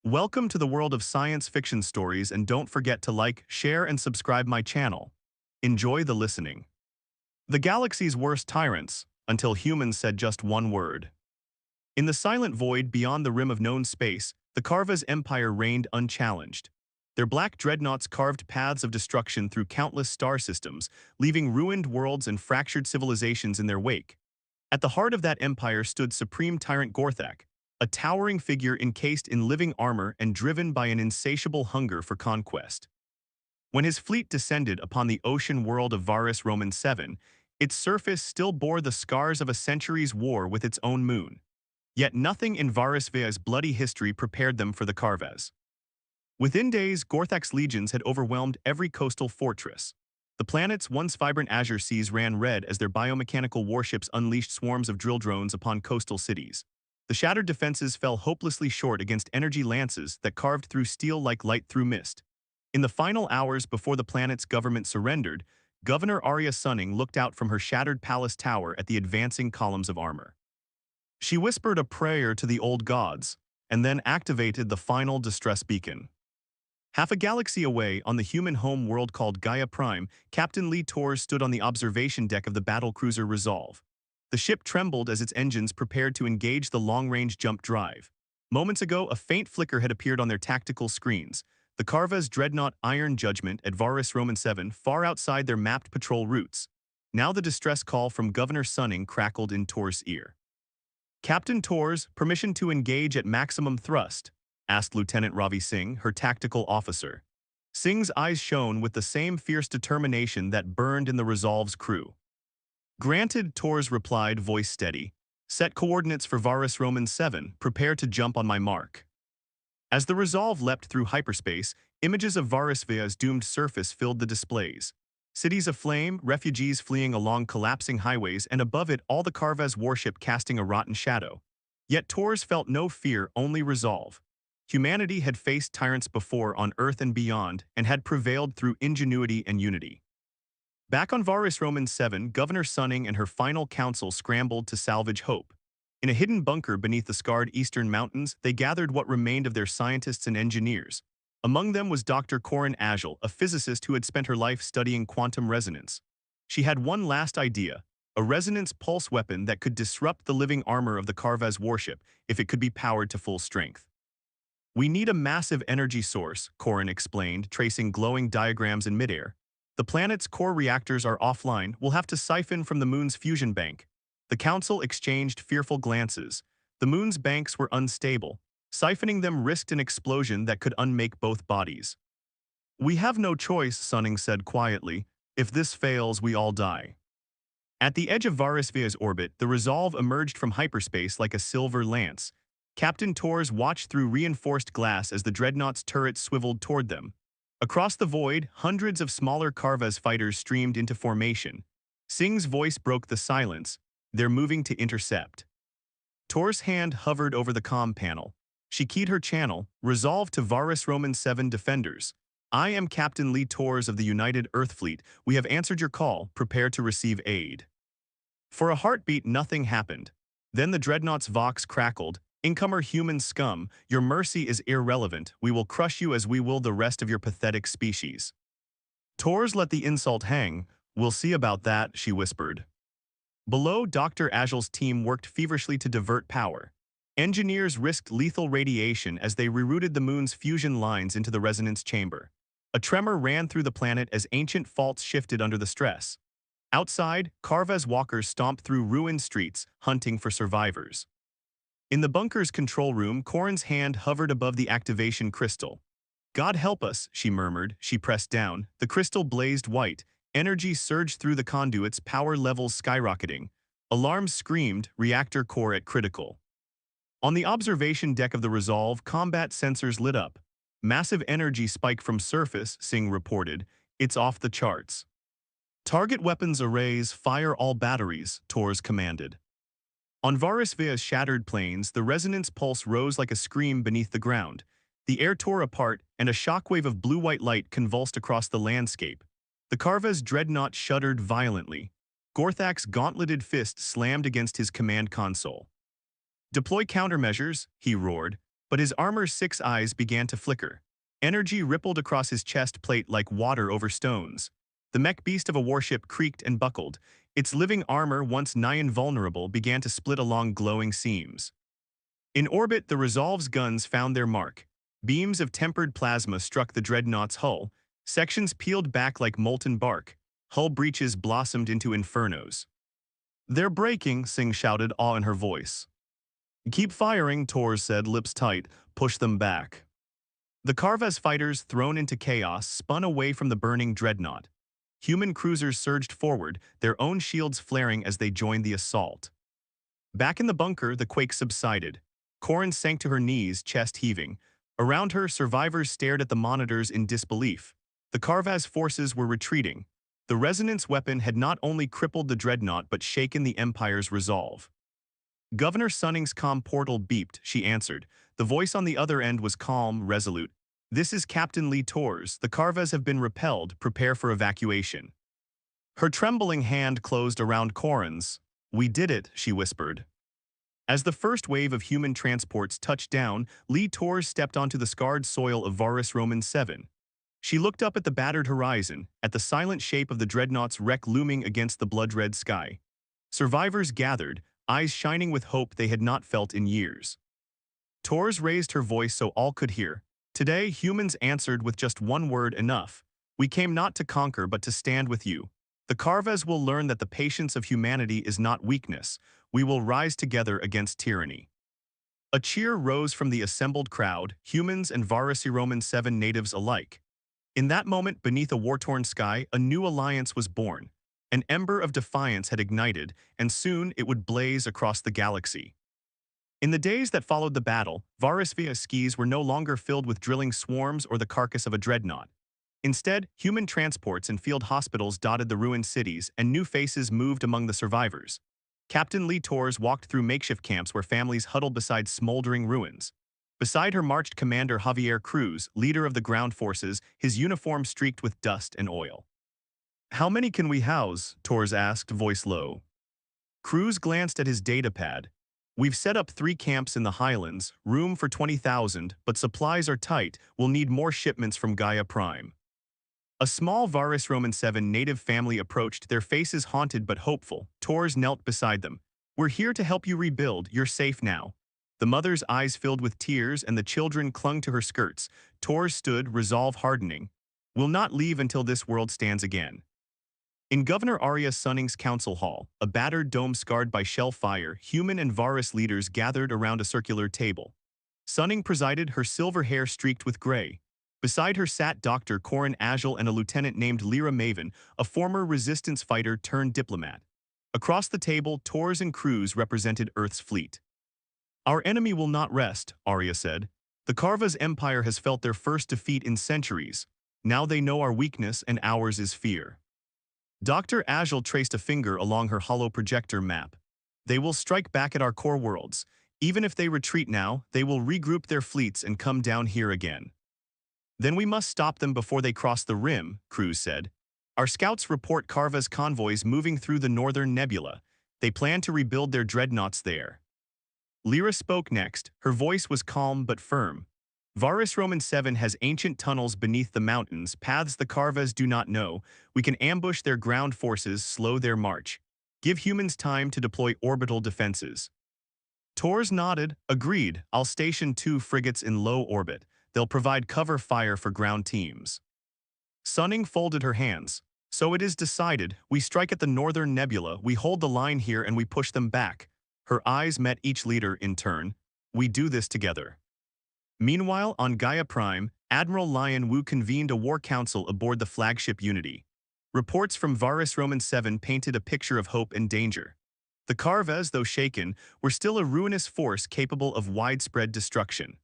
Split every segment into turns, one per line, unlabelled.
Welcome to the world of science fiction stories, and don't forget to like, share, and subscribe my channel. Enjoy the listening. The galaxy's worst tyrants, until humans said just one word. In the silent void beyond the rim of known space, the Karva's empire reigned unchallenged. Their black dreadnoughts carved paths of destruction through countless star systems, leaving ruined worlds and fractured civilizations in their wake. At the heart of that empire stood supreme tyrant Gorthak, a towering figure encased in living armor and driven by an insatiable hunger for conquest. When his fleet descended upon the ocean world of Varus Roman 7, its surface still bore the scars of a century's war with its own moon. Yet nothing in Varus Vea's bloody history prepared them for the Karvas. Within days, Gorthak's legions had overwhelmed every coastal fortress. The planet's once vibrant azure seas ran red as their biomechanical warships unleashed swarms of drill drones upon coastal cities. The shattered defenses fell hopelessly short against energy lances that carved through steel like light through mist. In the final hours before the planet's government surrendered, Governor Arya Sunning looked out from her shattered palace tower at the advancing columns of armor. She whispered a prayer to the old gods, and then activated the final distress beacon. Half a galaxy away, on the human home world called Gaia Prime, Captain Lee Torres stood on the observation deck of the battlecruiser Resolve. The ship trembled as its engines prepared to engage the long-range jump drive. Moments ago, a faint flicker had appeared on their tactical screens. The Karva's dreadnought Iron Judgment at Varus Roman 7 far outside their mapped patrol routes. Now the distress call from Governor Sunning crackled in Torres' ear. "Captain Torres, permission to engage at maximum thrust," asked Lieutenant Ravi Singh, her tactical officer. Singh's eyes shone with the same fierce determination that burned in the Resolve's crew. "Granted," Torres replied, voice steady. "Set coordinates for Varus Roman 7, prepare to jump on my mark." As the Resolve leapt through hyperspace, images of Varus Vea's doomed surface filled the displays. Cities aflame, refugees fleeing along collapsing highways, and above it all the Karva's warship casting a rotten shadow. Yet Torres felt no fear, only resolve. Humanity had faced tyrants before on Earth and beyond, and had prevailed through ingenuity and unity. Back on Varus Roman 7, Governor Sunning and her final council scrambled to salvage hope. In a hidden bunker beneath the scarred eastern mountains, they gathered what remained of their scientists and engineers. Among them was Dr. Corin Agel, a physicist who had spent her life studying quantum resonance. She had one last idea, a resonance pulse weapon that could disrupt the living armor of the Karva's warship if it could be powered to full strength. "We need a massive energy source," Corin explained, tracing glowing diagrams in midair. "The planet's core reactors are offline. We'll have to siphon from the moon's fusion bank." The council exchanged fearful glances. The moon's banks were unstable. Siphoning them risked an explosion that could unmake both bodies. "We have no choice," Sunning said quietly. "If this fails, we all die." At the edge of Varus Vea's orbit, the Resolve emerged from hyperspace like a silver lance. Captain Torres watched through reinforced glass as the dreadnought's turrets swiveled toward them. Across the void, hundreds of smaller Karva's fighters streamed into formation. Singh's voice broke the silence. "They're moving to intercept." Torres' hand hovered over the comm panel. She keyed her channel, resolved to Varus Roman 7 defenders. "I am Captain Lee Torres of the United Earth Fleet. We have answered your call. Prepare to receive aid." For a heartbeat, nothing happened. Then the dreadnought's vox crackled. "Incomer human scum, your mercy is irrelevant. We will crush you as we will the rest of your pathetic species." Torres let the insult hang. "We'll see about that," she whispered. Below, Dr. Agel's team worked feverishly to divert power. Engineers risked lethal radiation as they rerouted the moon's fusion lines into the resonance chamber. A tremor ran through the planet as ancient faults shifted under the stress. Outside, Karva's walkers stomped through ruined streets, hunting for survivors. In the bunker's control room, Corin's hand hovered above the activation crystal. "God help us," she murmured. She pressed down. The crystal blazed white. Energy surged through the conduits, power levels skyrocketing. Alarms screamed, reactor core at critical. On the observation deck of the Resolve, combat sensors lit up. "Massive energy spike from surface," Singh reported. "It's off the charts." "Target weapons arrays, fire all batteries," Torres commanded. On Varus Vea's shattered plains, the resonance pulse rose like a scream beneath the ground. The air tore apart, and a shockwave of blue-white light convulsed across the landscape. The Karva's dreadnought shuddered violently. Gorthak's gauntleted fist slammed against his command console. "Deploy countermeasures," he roared. But his armor's 6 eyes began to flicker. Energy rippled across his chest plate like water over stones. The mech beast of a warship creaked and buckled. Its living armor, once nigh invulnerable, began to split along glowing seams. In orbit, the Resolve's guns found their mark. Beams of tempered plasma struck the dreadnought's hull. Sections peeled back like molten bark. Hull breaches blossomed into infernos. "They're breaking," Singh shouted, awe in her voice. "Keep firing," Torres said, lips tight. "Push them back." The Carvez fighters, thrown into chaos, spun away from the burning dreadnought. Human cruisers surged forward, their own shields flaring as they joined the assault. Back in the bunker, the quake subsided. Corin sank to her knees, chest heaving. Around her, survivors stared at the monitors in disbelief. The Carvez forces were retreating. The resonance weapon had not only crippled the dreadnought but shaken the Empire's resolve. Governor Sunning's comm portal beeped, she answered. The voice on the other end was calm, resolute. "This is Captain Lee Torres. The Carvez have been repelled. Prepare for evacuation." Her trembling hand closed around Corin's. "We did it," she whispered. As the first wave of human transports touched down, Lee Torres stepped onto the scarred soil of Varus Roman 7. She looked up at the battered horizon, at the silent shape of the dreadnought's wreck looming against the blood-red sky. Survivors gathered, eyes shining with hope they had not felt in years. Torres raised her voice so all could hear. Today, humans answered with just one word: enough. We came not to conquer but to stand with you. The Carvez will learn that the patience of humanity is not weakness. We will rise together against tyranny. A cheer rose from the assembled crowd, humans and Varus Roman 7 natives alike. In that moment, beneath a war-torn sky, a new alliance was born. An ember of defiance had ignited, and soon it would blaze across the galaxy. In the days that followed the battle, Varisvia skies were no longer filled with drilling swarms or the carcass of a dreadnought. Instead, human transports and field hospitals dotted the ruined cities, and new faces moved among the survivors. Captain Lee Torres walked through makeshift camps where families huddled beside smoldering ruins. Beside her marched Commander Javier Cruz, leader of the ground forces, his uniform streaked with dust and oil. "How many can we house?" Torres asked, voice low. Cruz glanced at his datapad. "We've set up 3 camps in the highlands, room for 20,000, but supplies are tight. We'll need more shipments from Gaia Prime." A small Varus Roman 7 native family approached, their faces haunted but hopeful. Torres knelt beside them. "We're here to help you rebuild. You're safe now." The mother's eyes filled with tears and the children clung to her skirts. Torres stood, resolve hardening. "We'll not leave until this world stands again." In Governor Arya Sunning's council hall, a battered dome scarred by shell fire, human and Varus leaders gathered around a circular table. Sunning presided, her silver hair streaked with gray. Beside her sat Dr. Corin Agil and a lieutenant named Lyra Maven, a former resistance fighter turned diplomat. Across the table, Torres and Cruz represented Earth's fleet. "Our enemy will not rest," Arya said. "The Carvez Empire has felt their first defeat in centuries. Now they know our weakness, and ours is fear." Dr. Agil traced a finger along her hollow projector map. "They will strike back at our core worlds. Even if they retreat now, they will regroup their fleets and come down here again." "Then we must stop them before they cross the rim," Cruz said. "Our scouts report Carvez convoys moving through the northern nebula. They plan to rebuild their dreadnoughts there." Lyra spoke next. Her voice was calm but firm. "Varus Roman 7 has ancient tunnels beneath the mountains, paths the Carvez do not know. We can ambush their ground forces, slow their march. Give humans time to deploy orbital defenses." Torres nodded. "Agreed. I'll station 2 frigates in low orbit. They'll provide cover fire for ground teams." Sunning folded her hands. "So it is decided. We strike at the northern nebula, we hold the line here, and we push them back." Her eyes met each leader in turn. "We do this together." Meanwhile, on Gaia Prime, Admiral Lion Wu convened a war council aboard the flagship Unity. Reports from Varus Roman 7 painted a picture of hope and danger. The Carvez, though shaken, were still a ruinous force capable of widespread destruction.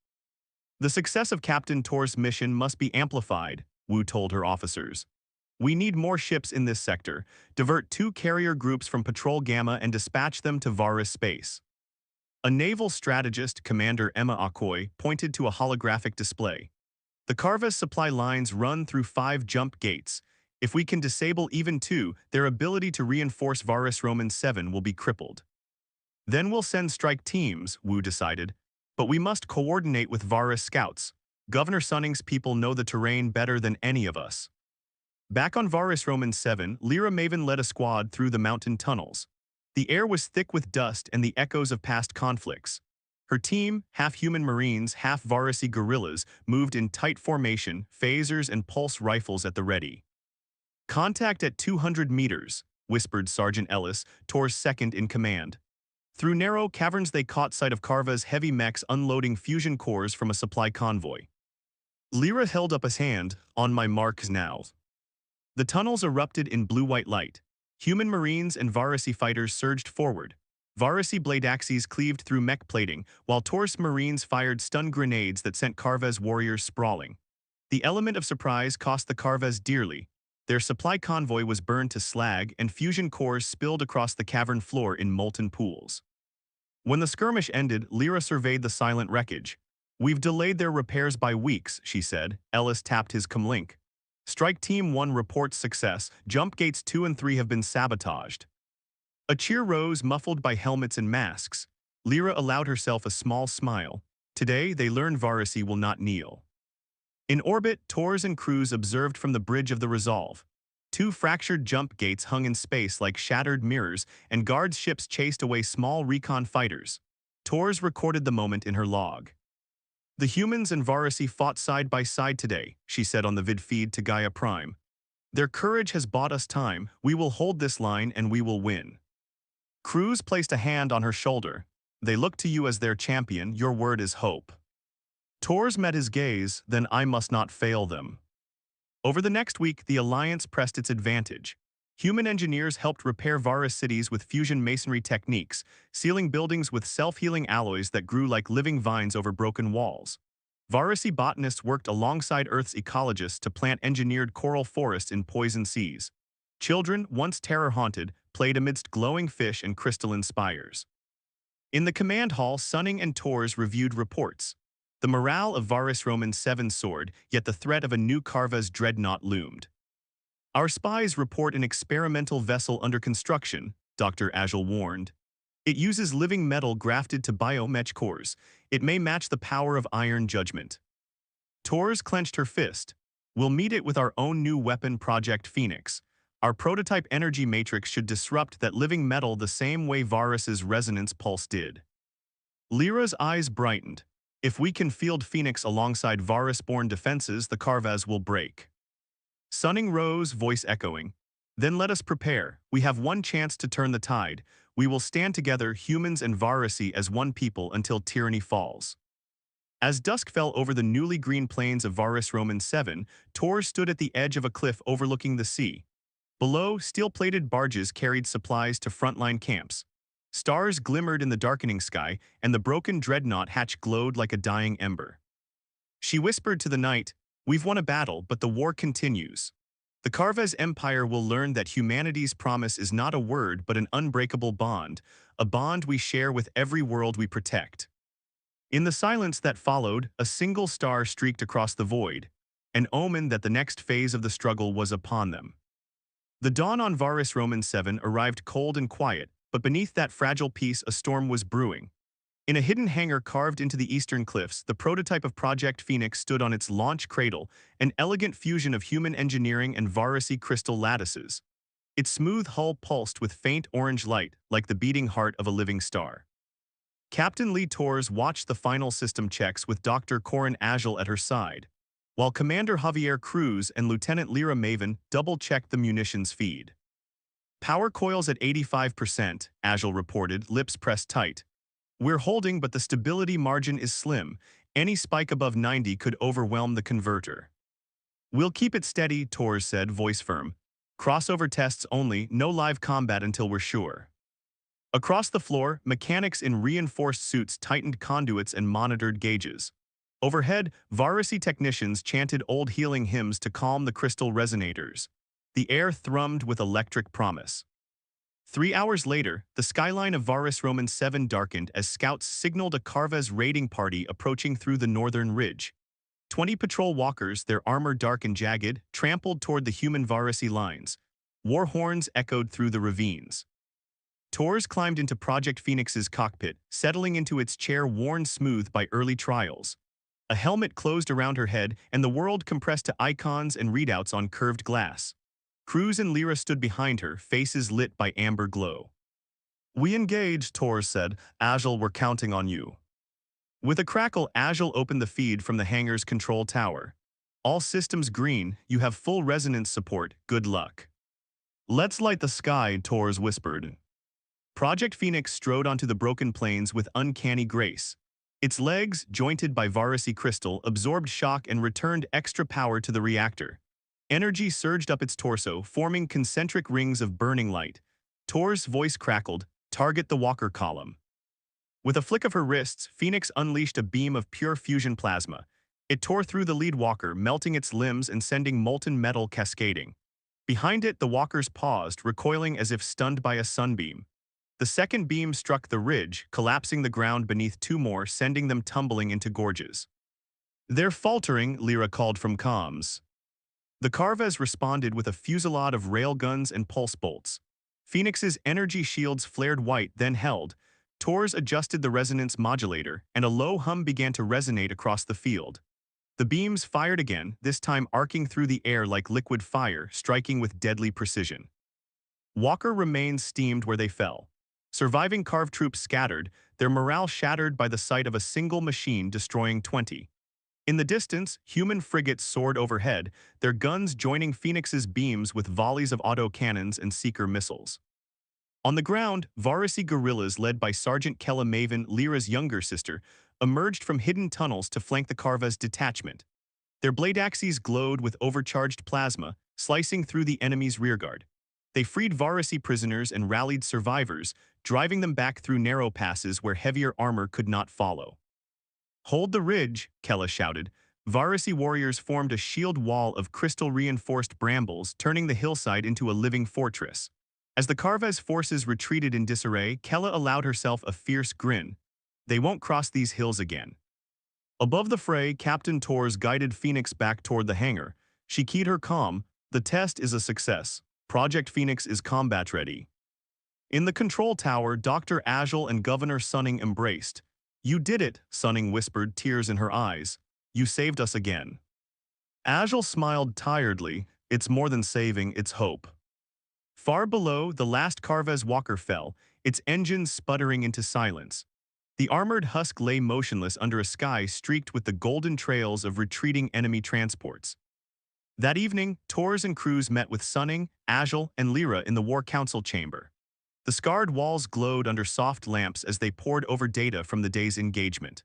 "The success of Captain Tor's mission must be amplified," Wu told her officers. "We need more ships in this sector. Divert 2 carrier groups from Patrol Gamma and dispatch them to Varus space." A naval strategist, Commander Emma Akoy, pointed to a holographic display. "The Carvez supply lines run through 5 jump gates. If we can disable even 2, their ability to reinforce Varus Roman 7 will be crippled." "Then we'll send strike teams," Wu decided. But we must coordinate with Varus scouts. Governor Sunning's people know the terrain better than any of us. Back on Varus Roman 7, Lyra Maven led a squad through the mountain tunnels. The air was thick with dust and the echoes of past conflicts. Her team, half-human marines, half-Varusy guerrillas, moved in tight formation, phasers and pulse rifles at the ready. "Contact at 200 meters," whispered Sergeant Ellis, Tor's second in command. Through narrow caverns they caught sight of Karva's heavy mechs unloading fusion cores from a supply convoy. Lyra held up his hand, "On my marks now." The tunnels erupted in blue-white light. Human marines and Varusy fighters surged forward. Varusy blade axes cleaved through mech plating, while Tor's marines fired stun grenades that sent Karva's warriors sprawling. The element of surprise cost the Karvas dearly. Their supply convoy was burned to slag, and fusion cores spilled across the cavern floor in molten pools. When the skirmish ended, Lyra surveyed the silent wreckage. "We've delayed their repairs by weeks," she said. Ellis tapped his comlink. "Strike Team 1 reports success. Jump Gates 2 and 3 have been sabotaged." A cheer rose, muffled by helmets and masks. Lyra allowed herself a small smile. Today, they learned Varusy will not kneel. In orbit, Tors and crews observed from the bridge of the Resolve. Two fractured jump gates hung in space like shattered mirrors, and guard ships chased away small recon fighters. Tors recorded the moment in her log. "The humans and Varusy fought side by side today," she said on the vid feed to Gaia Prime. "Their courage has bought us time. We will hold this line and we will win." Cruz placed a hand on her shoulder. "They look to you as their champion. Your word is hope." Tors met his gaze. "Then I must not fail them." Over the next week, the Alliance pressed its advantage. Human engineers helped repair Varus cities with fusion masonry techniques, sealing buildings with self-healing alloys that grew like living vines over broken walls. Varusy botanists worked alongside Earth's ecologists to plant engineered coral forests in poison seas. Children, once terror-haunted, played amidst glowing fish and crystalline spires. In the command hall, Sunning and Tors reviewed reports. The morale of Varus Roman 7 soared, yet the threat of a new Karva's dreadnought loomed. "Our spies report an experimental vessel under construction," Dr. Agil warned. "It uses living metal grafted to biomech cores. It may match the power of iron judgment." Tors clenched her fist. "We'll meet it with our own new weapon, Project Phoenix. Our prototype energy matrix should disrupt that living metal the same way Varus's resonance pulse did." Lyra's eyes brightened. "If we can field Phoenix alongside Varus-born defenses, the Karvas will break." Sunning rose, voice echoing. "Then let us prepare. We have one chance to turn the tide. We will stand together, humans and Varusy, as one people until tyranny falls." As dusk fell over the newly green plains of Varus Roman 7, Tor stood at the edge of a cliff overlooking the sea. Below, steel-plated barges carried supplies to frontline camps. Stars glimmered in the darkening sky, and the broken dreadnought hatch glowed like a dying ember. She whispered to the night, "We've won a battle, but the war continues. The Karvas Empire will learn that humanity's promise is not a word but an unbreakable bond, a bond we share with every world we protect." In the silence that followed, a single star streaked across the void, an omen that the next phase of the struggle was upon them. The dawn on Varus Roman 7 arrived cold and quiet, but beneath that fragile peace a storm was brewing. In a hidden hangar carved into the eastern cliffs, the prototype of Project Phoenix stood on its launch cradle, an elegant fusion of human engineering and Varusy crystal lattices. Its smooth hull pulsed with faint orange light, like the beating heart of a living star. Captain Lee Tors watched the final system checks with Dr. Corin Agil at her side, while Commander Javier Cruz and Lieutenant Lyra Maven double-checked the munitions feed. "Power coils at 85%, Agil reported, lips pressed tight. "We're holding, but the stability margin is slim. Any spike above 90 could overwhelm the converter." "We'll keep it steady," Tors said, voice firm. "Crossover tests only, no live combat until we're sure." Across the floor, mechanics in reinforced suits tightened conduits and monitored gauges. Overhead, Varusy technicians chanted old healing hymns to calm the crystal resonators. The air thrummed with electric promise. 3 hours later, the skyline of Varus Roman 7 darkened as scouts signaled a Karvas raiding party approaching through the northern ridge. 20 patrol walkers, their armor dark and jagged, trampled toward the human Varusy lines. War horns echoed through the ravines. Torres climbed into Project Phoenix's cockpit, settling into its chair worn smooth by early trials. A helmet closed around her head, and the world compressed to icons and readouts on curved glass. Cruz and Lyra stood behind her, faces lit by amber glow. "We engage," Torres said. "Agile, we're counting on you." With a crackle, Agile opened the feed from the hangar's control tower. "All systems green, you have full resonance support, good luck." "Let's light the sky," Torres whispered. Project Phoenix strode onto the broken plains with uncanny grace. Its legs, jointed by Varisi crystal, absorbed shock and returned extra power to the reactor. Energy surged up its torso, forming concentric rings of burning light. Tor's voice crackled, "Target the Walker column." With a flick of her wrists, Phoenix unleashed a beam of pure fusion plasma. It tore through the lead walker, melting its limbs and sending molten metal cascading. Behind it, the walkers paused, recoiling as if stunned by a sunbeam. The second beam struck the ridge, collapsing the ground beneath two more, sending them tumbling into gorges. "They're faltering," Lyra called from comms. The Carves responded with a fusillade of railguns and pulse bolts. Phoenix's energy shields flared white, then held. Tors adjusted the resonance modulator, and a low hum began to resonate across the field. The beams fired again, this time arcing through the air like liquid fire, striking with deadly precision. Walker remains steamed where they fell. Surviving Carve troops scattered, their morale shattered by the sight of a single machine destroying 20. In the distance, human frigates soared overhead, their guns joining Phoenix's beams with volleys of autocannons and seeker missiles. On the ground, Varisi guerrillas led by Sergeant Kella Maven, Lyra's younger sister, emerged from hidden tunnels to flank the Carves detachment. Their blade axes glowed with overcharged plasma, slicing through the enemy's rearguard. They freed Varisi prisoners and rallied survivors, driving them back through narrow passes where heavier armor could not follow. "Hold the ridge," Kella shouted. Varisi warriors formed a shield wall of crystal-reinforced brambles, turning the hillside into a living fortress. As the Carves forces retreated in disarray, Kella allowed herself a fierce grin. They won't cross these hills again. Above the fray, Captain Tors guided Phoenix back toward the hangar. She keyed her comm. "The test is a success. Project Phoenix is combat ready." In the control tower, Dr. Agile and Governor Sunning embraced. "You did it," Sunning whispered, tears in her eyes. "You saved us again." Agile smiled tiredly. "It's more than saving, it's hope." Far below, the last Carves walker fell, its engines sputtering into silence. The armored husk lay motionless under a sky streaked with the golden trails of retreating enemy transports. That evening, Tors and Cruz met with Sunning, Agile, and Lyra in the War Council chamber. The scarred walls glowed under soft lamps as they pored over data from the day's engagement.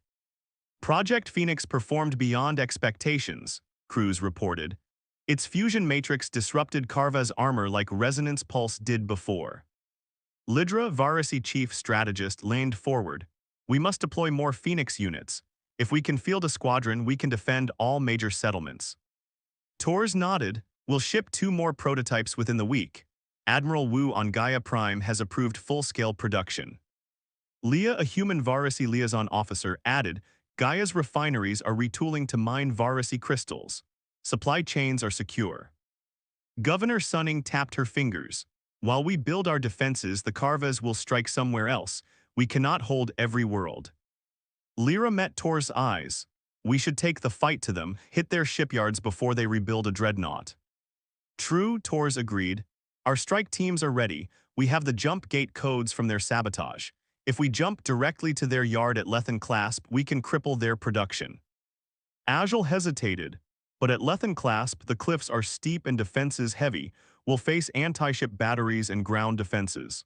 "Project Phoenix performed beyond expectations," Cruz reported. "Its fusion matrix disrupted Carva's armor like Resonance Pulse did before." Lydra, Varisi chief strategist, leaned forward. "We must deploy more Phoenix units. If we can field a squadron, we can defend all major settlements." Tors nodded. "We'll ship 2 more prototypes within the week. Admiral Wu on Gaia Prime has approved full-scale production." Leah, a human Varisi liaison officer, added, "Gaia's refineries are retooling to mine Varisi crystals. Supply chains are secure." Governor Sunning tapped her fingers. "While we build our defenses, the Carves will strike somewhere else. We cannot hold every world." Lyra met Tor's eyes. "We should take the fight to them, hit their shipyards before they rebuild a dreadnought." "True," Tors agreed. "Our strike teams are ready. We have the jump gate codes from their sabotage. If we jump directly to their yard at Lethen Clasp, we can cripple their production." Agile hesitated. "But at Lethen Clasp, the cliffs are steep and defenses heavy. We'll face anti-ship batteries and ground defenses."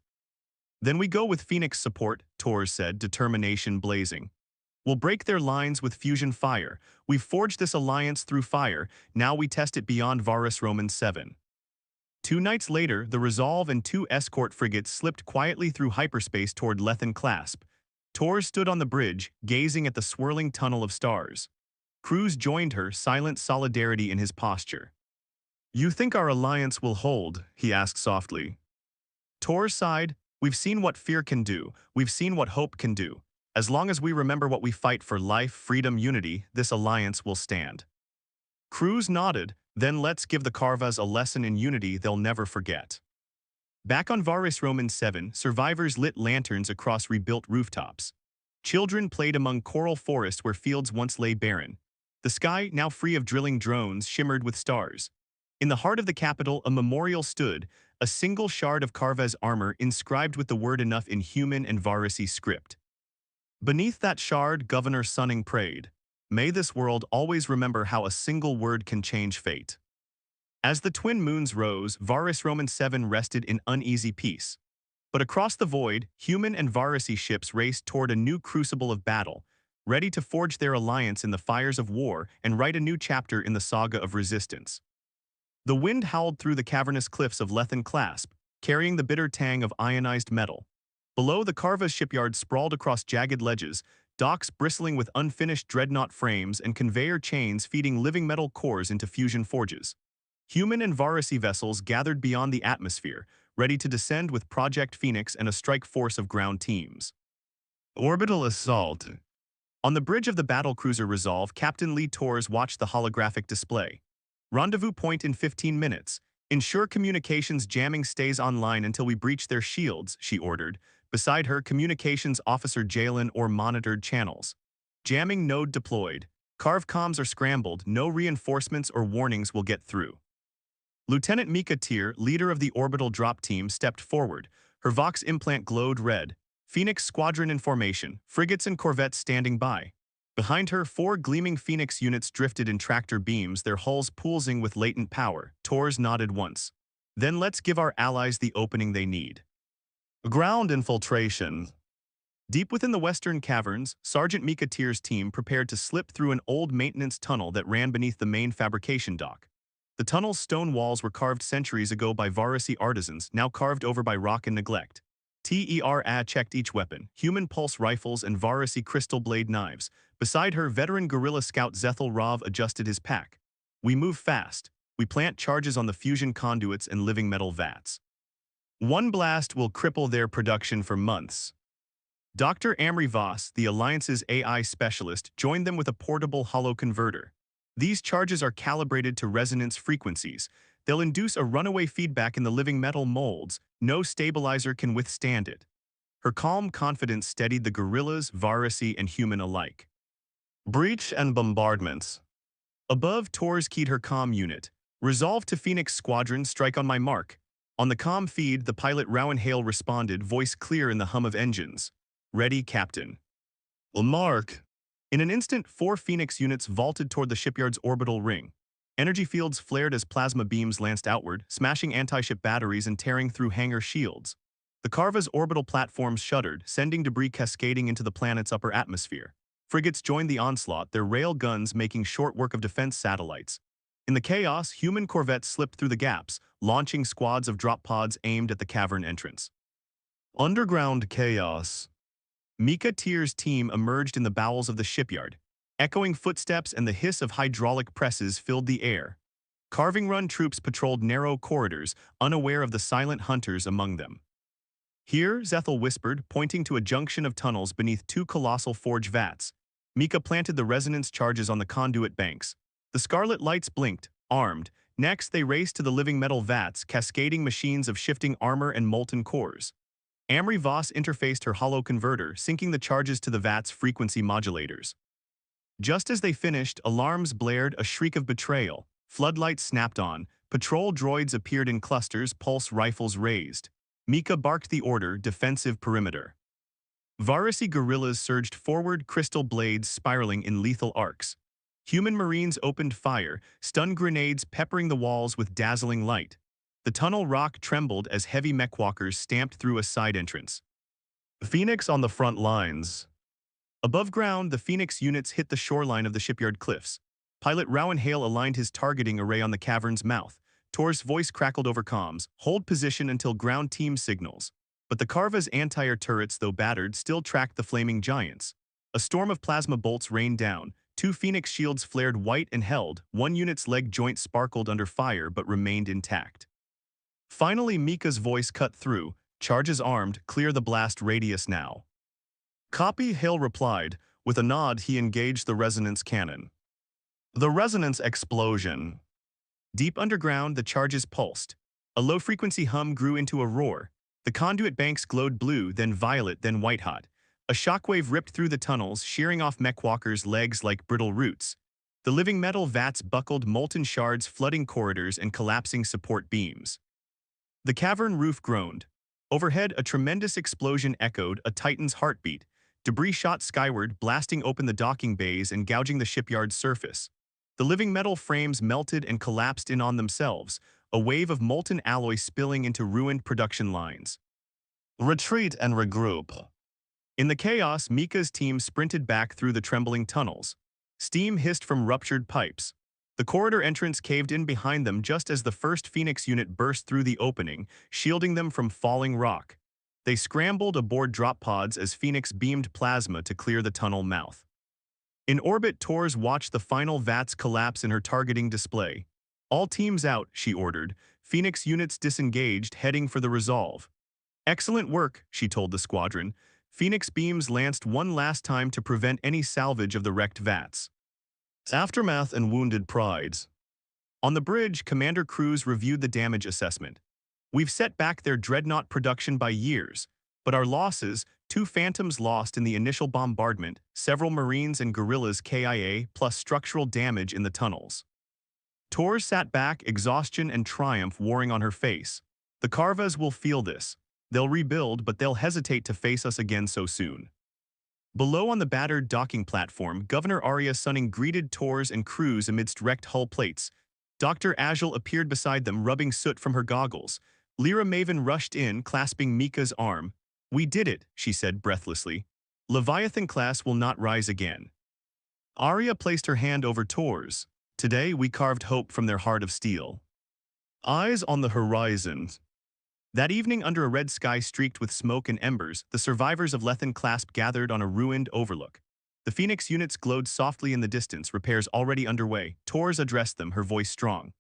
"Then we go with Phoenix support," Tors said, determination blazing. "We'll break their lines with fusion fire. We've forged this alliance through fire, now we test it beyond Varus Roman 7. 2 nights later, the Resolve and 2 escort frigates slipped quietly through hyperspace toward Lethen Clasp. Tors stood on the bridge, gazing at the swirling tunnel of stars. Cruz joined her, silent solidarity in his posture. "You think our alliance will hold?" he asked softly. Tors sighed. "We've seen what fear can do. We've seen what hope can do. As long as we remember what we fight for, life, freedom, unity, this alliance will stand." Cruz nodded. "Then let's give the Carvas a lesson in unity they'll never forget." Back on Varus Roman 7, survivors lit lanterns across rebuilt rooftops. Children played among coral forests where fields once lay barren. The sky, now free of drilling drones, shimmered with stars. In the heart of the capital, a memorial stood, a single shard of Carva's armor inscribed with the word enough in human and Varisi script. Beneath that shard, Governor Sunning prayed, "May this world always remember how a single word can change fate." As the twin moons rose, Varus Roman 7 rested in uneasy peace. But across the void, human and Varisi ships raced toward a new crucible of battle, ready to forge their alliance in the fires of war and write a new chapter in the saga of resistance. The wind howled through the cavernous cliffs of Lethan Clasp, carrying the bitter tang of ionized metal. Below, the Carva's shipyard sprawled across jagged ledges, docks bristling with unfinished dreadnought frames and conveyor chains feeding living metal cores into fusion forges. Human and Varisi vessels gathered beyond the atmosphere, ready to descend with Project Phoenix and a strike force of ground teams. Orbital assault. On the bridge of the battlecruiser Resolve, Captain Lee Torres watched the holographic display. Rendezvous point in 15 minutes. Ensure communications jamming stays online until we breach their shields, she ordered. Beside her, communications officer Jalen or monitored channels. Jamming node deployed. Carv comms are scrambled, no reinforcements or warnings will get through. Lieutenant Mika Tier, leader of the orbital drop team, stepped forward. Her Vox implant glowed red. Phoenix squadron in formation, frigates and corvettes standing by. Behind her, 4 gleaming Phoenix units drifted in tractor beams, their hulls pulsing with latent power. Torres nodded once. Then let's give our allies the opening they need. Ground infiltration. Deep within the western caverns, Sergeant Mika Tier's team prepared to slip through an old maintenance tunnel that ran beneath the main fabrication dock. The tunnel's stone walls were carved centuries ago by Varisi artisans, now carved over by rock and neglect. TERA checked each weapon, human pulse rifles and Varisi crystal blade knives. Beside her, veteran guerrilla scout Zethel Rav adjusted his pack. We move fast. We plant charges on the fusion conduits and living metal vats. One blast will cripple their production for months. Dr. Amri Voss, the Alliance's AI specialist, joined them with a portable hollow converter. These charges are calibrated to resonance frequencies. They'll induce a runaway feedback in the living metal molds. No stabilizer can withstand it. Her calm confidence steadied the guerrillas, Varisi, and human alike. Breach and bombardments. Above, Torres keyed her comm unit. Resolve to Phoenix Squadron, strike on my mark. On the comm feed, the pilot Rowan Hale responded, voice clear in the hum of engines. Ready, Captain. Mark. In an instant, 4 Phoenix units vaulted toward the shipyard's orbital ring. Energy fields flared as plasma beams lanced outward, smashing anti-ship batteries and tearing through hangar shields. The Carva's orbital platforms shuddered, sending debris cascading into the planet's upper atmosphere. Frigates joined the onslaught, their rail guns making short work of defense satellites. In the chaos, human corvettes slipped through the gaps, launching squads of drop pods aimed at the cavern entrance. Underground chaos. Mika Tier's team emerged in the bowels of the shipyard. Echoing footsteps and the hiss of hydraulic presses filled the air. Carving Run troops patrolled narrow corridors, unaware of the silent hunters among them. Here, Zethel whispered, pointing to a junction of tunnels beneath 2 colossal forge vats. Mika planted the resonance charges on the conduit banks. The scarlet lights blinked, armed. Next, they raced to the living metal vats, cascading machines of shifting armor and molten cores. Amri Voss interfaced her hollow converter, syncing the charges to the vat's frequency modulators. Just as they finished, alarms blared, a shriek of betrayal. Floodlights snapped on. Patrol droids appeared in clusters, pulse rifles raised. Mika barked the order, defensive perimeter. Varisi guerrillas surged forward, crystal blades spiraling in lethal arcs. Human marines opened fire, stun grenades peppering the walls with dazzling light. The tunnel rock trembled as heavy mechwalkers stamped through a side entrance. Phoenix on the front lines. Above ground, the Phoenix units hit the shoreline of the shipyard cliffs. Pilot Rowan Hale aligned his targeting array on the cavern's mouth. Tor's voice crackled over comms, hold position until ground team signals. But the Carva's anti-air turrets, though battered, still tracked the flaming giants. A storm of plasma bolts rained down. 2 Phoenix shields flared white and held. 1 unit's leg joint sparkled under fire but remained intact. Finally, Mika's voice cut through. Charges armed, clear the blast radius now. Copy, Hale replied. With a nod, he engaged the resonance cannon. The resonance explosion. Deep underground, the charges pulsed. A low-frequency hum grew into a roar. The conduit banks glowed blue, then violet, then white-hot. A shockwave ripped through the tunnels, shearing off mechwalkers' legs like brittle roots. The living metal vats buckled, molten shards flooding corridors and collapsing support beams. The cavern roof groaned. Overhead, a tremendous explosion echoed, a titan's heartbeat. Debris shot skyward, blasting open the docking bays and gouging the shipyard's surface. The living metal frames melted and collapsed in on themselves, a wave of molten alloy spilling into ruined production lines. Retreat and regroup. In the chaos, Mika's team sprinted back through the trembling tunnels. Steam hissed from ruptured pipes. The corridor entrance caved in behind them just as the first Phoenix unit burst through the opening, shielding them from falling rock. They scrambled aboard drop pods as Phoenix beamed plasma to clear the tunnel mouth. In orbit, Tors watched the final vats collapse in her targeting display. All teams out, she ordered. Phoenix units disengaged, heading for the Resolve. Excellent work, she told the squadron. Phoenix beams lanced one last time to prevent any salvage of the wrecked vats. Aftermath and wounded prides. On the bridge, Commander Cruz reviewed the damage assessment. We've set back their dreadnought production by years, but our losses, 2 Phantoms lost in the initial bombardment, several Marines and guerrillas KIA, plus structural damage in the tunnels. Tors sat back, exhaustion and triumph warring on her face. The Carvas will feel this. They'll rebuild, but they'll hesitate to face us again so soon. Below on the battered docking platform, Governor Arya Sunning greeted Tors and Cruz amidst wrecked hull plates. Dr. Agil appeared beside them, rubbing soot from her goggles. Lyra Maven rushed in, clasping Mika's arm. We did it, she said breathlessly. Leviathan class will not rise again. Arya placed her hand over Tors. Today we carved hope from their heart of steel. Eyes on the horizon. That evening, under a red sky streaked with smoke and embers, the survivors of Lethan Clasp gathered on a ruined overlook. The Phoenix units glowed softly in the distance, repairs already underway. Tors addressed them, her voice strong.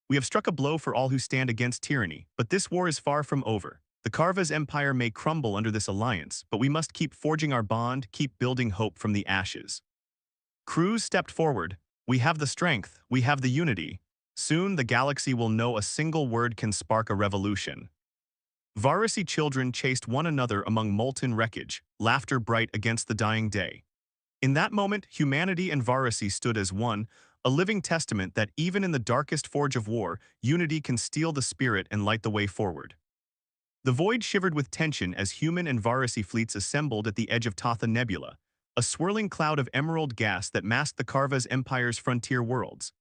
We have struck a blow for all who stand against tyranny, but this war is far from over. The Carva's empire may crumble under this alliance, but we must keep forging our bond, keep building hope from the ashes. Cruz stepped forward. We have the strength, we have the unity. Soon the galaxy will know a single word can spark a revolution. Varasi children chased one another among molten wreckage, laughter bright against the dying day. In that moment, humanity and Varasi stood as one, a living testament that even in the darkest forge of war, unity can steel the spirit and light the way forward. The void shivered with tension as human and Varasi fleets assembled at the edge of Tatha Nebula, a swirling cloud of emerald gas that masked the Carva's empire's frontier worlds.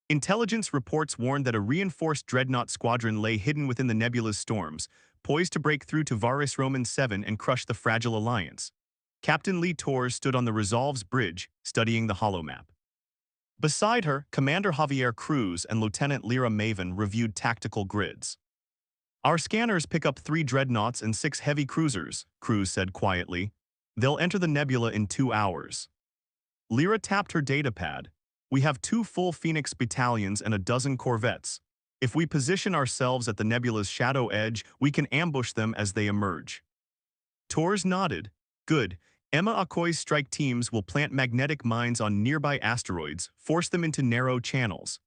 Intelligence reports warned that a reinforced dreadnought squadron lay hidden within the nebula's storms, poised to break through to Varus Roman 7 and crush the fragile alliance. Captain Lee Tors stood on the Resolve's bridge, studying the holomap. Beside her, Commander Javier Cruz and Lieutenant Lyra Maven reviewed tactical grids. Our scanners pick up 3 dreadnoughts and 6 heavy cruisers, Cruz said quietly. They'll enter the nebula in 2 hours. Lyra tapped her datapad. We have 2 full Phoenix battalions and a dozen corvettes. If we position ourselves at the nebula's shadow edge, we can ambush them as they emerge. Tors nodded. Good. Emma Akoi's strike teams will plant magnetic mines on nearby asteroids, force them into narrow channels.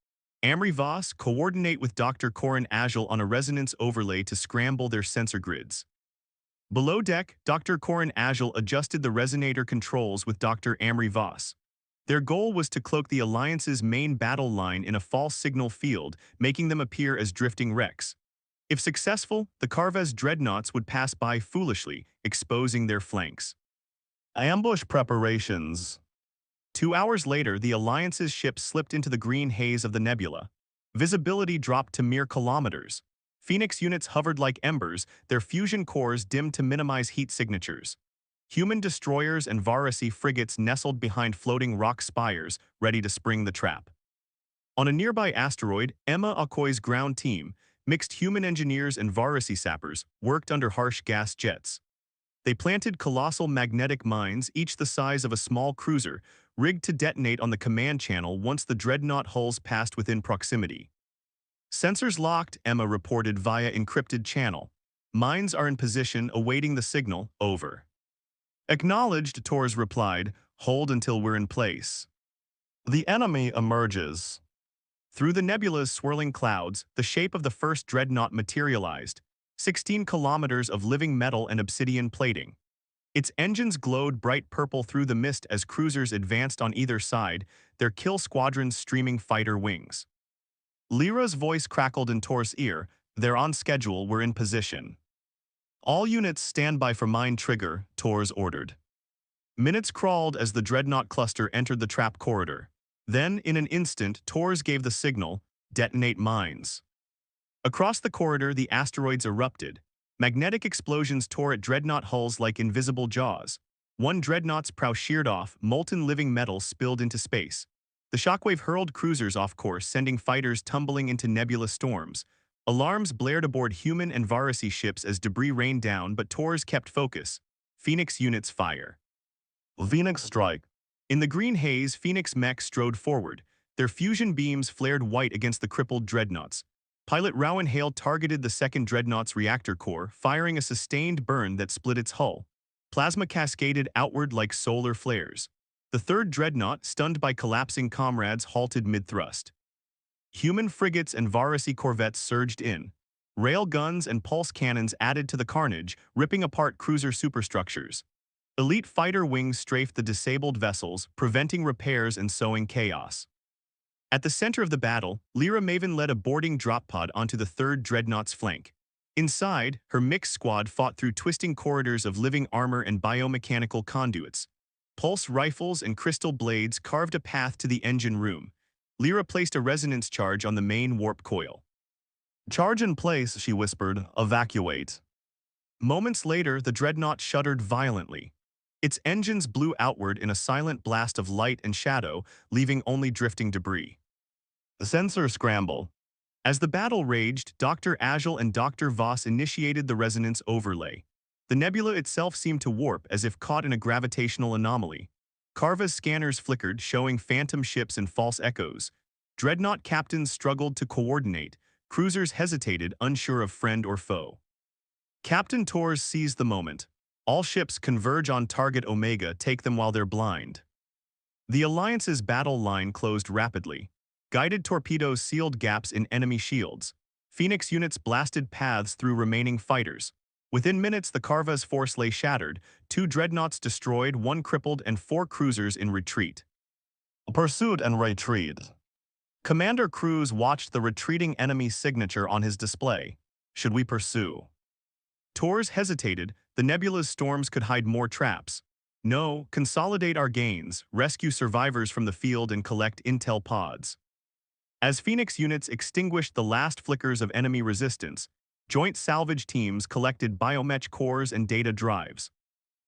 Amri Voss, coordinate with Dr. Corin Agil on a resonance overlay to scramble their sensor grids. Below deck, Dr. Corin Agil adjusted the resonator controls with Dr. Amri Voss. Their goal was to cloak the Alliance's main battle line in a false signal field, making them appear as drifting wrecks. If successful, the Carva's dreadnoughts would pass by foolishly, exposing their flanks. Ambush preparations. 2 hours later, the Alliance's ships slipped into the green haze of the nebula. Visibility dropped to mere kilometers. Phoenix units hovered like embers, their fusion cores dimmed to minimize heat signatures. Human destroyers and Varasi frigates nestled behind floating rock spires, ready to spring the trap. On a nearby asteroid, Emma Akoi's ground team, mixed human engineers and Varasi sappers, worked under harsh gas jets. They planted colossal magnetic mines, each the size of a small cruiser, rigged to detonate on the command channel once the dreadnought hulls passed within proximity. Sensors locked, Emma reported via encrypted channel. Mines are in position, awaiting the signal, over. Acknowledged, Tors replied. Hold until we're in place. The enemy emerges. Through the nebula's swirling clouds, the shape of the first dreadnought materialized, 16 kilometers of living metal and obsidian plating. Its engines glowed bright purple through the mist as cruisers advanced on either side, their kill squadrons streaming fighter wings. Lyra's voice crackled in Tor's ear. They're on schedule, we're in position. All units stand by for mine trigger, Tor's ordered. Minutes crawled as the dreadnought cluster entered the trap corridor. Then, in an instant, Tors gave the signal, detonate mines. Across the corridor, the asteroids erupted. Magnetic explosions tore at dreadnought hulls like invisible jaws. One dreadnought's prow sheared off, molten living metal spilled into space. The shockwave hurled cruisers off course, sending fighters tumbling into nebula storms. Alarms blared aboard human and Varasi ships as debris rained down, but Tors kept focus. Phoenix units fire. Phoenix strike. In the green haze, Phoenix mechs strode forward. Their fusion beams flared white against the crippled dreadnoughts. Pilot Rowan Hale targeted the second dreadnought's reactor core, firing a sustained burn that split its hull. Plasma cascaded outward like solar flares. The third dreadnought, stunned by collapsing comrades, halted mid-thrust. Human frigates and Varasi corvettes surged in. Rail guns and pulse cannons added to the carnage, ripping apart cruiser superstructures. Elite fighter wings strafed the disabled vessels, preventing repairs and sowing chaos. At the center of the battle, Lyra Maven led a boarding drop pod onto the third dreadnought's flank. Inside, her mixed squad fought through twisting corridors of living armor and biomechanical conduits. Pulse rifles and crystal blades carved a path to the engine room. Lyra placed a resonance charge on the main warp coil. "Charge in place," she whispered. "Evacuate." Moments later, the dreadnought shuddered violently. Its engines blew outward in a silent blast of light and shadow, leaving only drifting debris. The sensor scramble. As the battle raged, Dr. Agil and Dr. Voss initiated the resonance overlay. The nebula itself seemed to warp as if caught in a gravitational anomaly. Carva's scanners flickered, showing phantom ships and false echoes. Dreadnought captains struggled to coordinate. Cruisers hesitated, unsure of friend or foe. Captain Tors seized the moment. All ships converge on target Omega, take them while they're blind. The Alliance's battle line closed rapidly. Guided torpedoes sealed gaps in enemy shields. Phoenix units blasted paths through remaining fighters. Within minutes, the Carva's force lay shattered, 2 dreadnoughts destroyed, 1 crippled, and 4 cruisers in retreat. Pursuit and retreat. Commander Cruz watched the retreating enemy's signature on his display. Should we pursue? Tors hesitated. The nebula's storms could hide more traps. No, consolidate our gains, rescue survivors from the field, and collect intel pods. As Phoenix units extinguished the last flickers of enemy resistance, joint salvage teams collected biomech cores and data drives.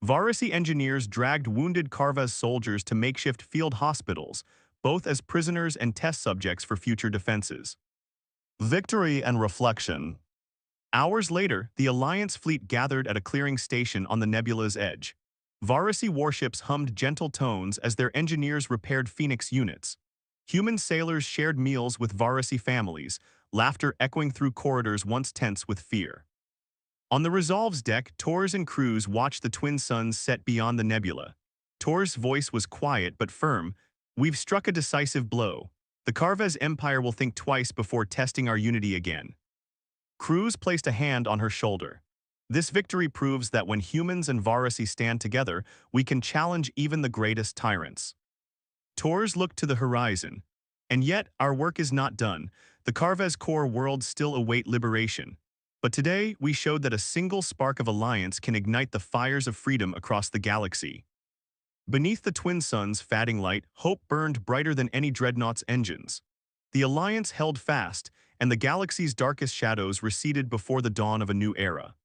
Varasi engineers dragged wounded Carva's soldiers to makeshift field hospitals, both as prisoners and test subjects for future defenses. Victory and reflection. Hours later, the Alliance fleet gathered at a clearing station on the nebula's edge. Varasi warships hummed gentle tones as their engineers repaired Phoenix units. Human sailors shared meals with Varasi families, laughter echoing through corridors once tense with fear. On the Resolve's deck, Tors and Cruz watched the twin suns set beyond the nebula. Tors' voice was quiet but firm. "We've struck a decisive blow. The Carvez Empire will think twice before testing our unity again." Cruz placed a hand on her shoulder. "This victory proves that when humans and Varasi stand together, we can challenge even the greatest tyrants." Tors looked to the horizon. "And yet, our work is not done. The Carvez core worlds still await liberation. But today, we showed that a single spark of alliance can ignite the fires of freedom across the galaxy." Beneath the twin suns' fading light, hope burned brighter than any dreadnought's engines. The Alliance held fast, and the galaxy's darkest shadows receded before the dawn of a new era.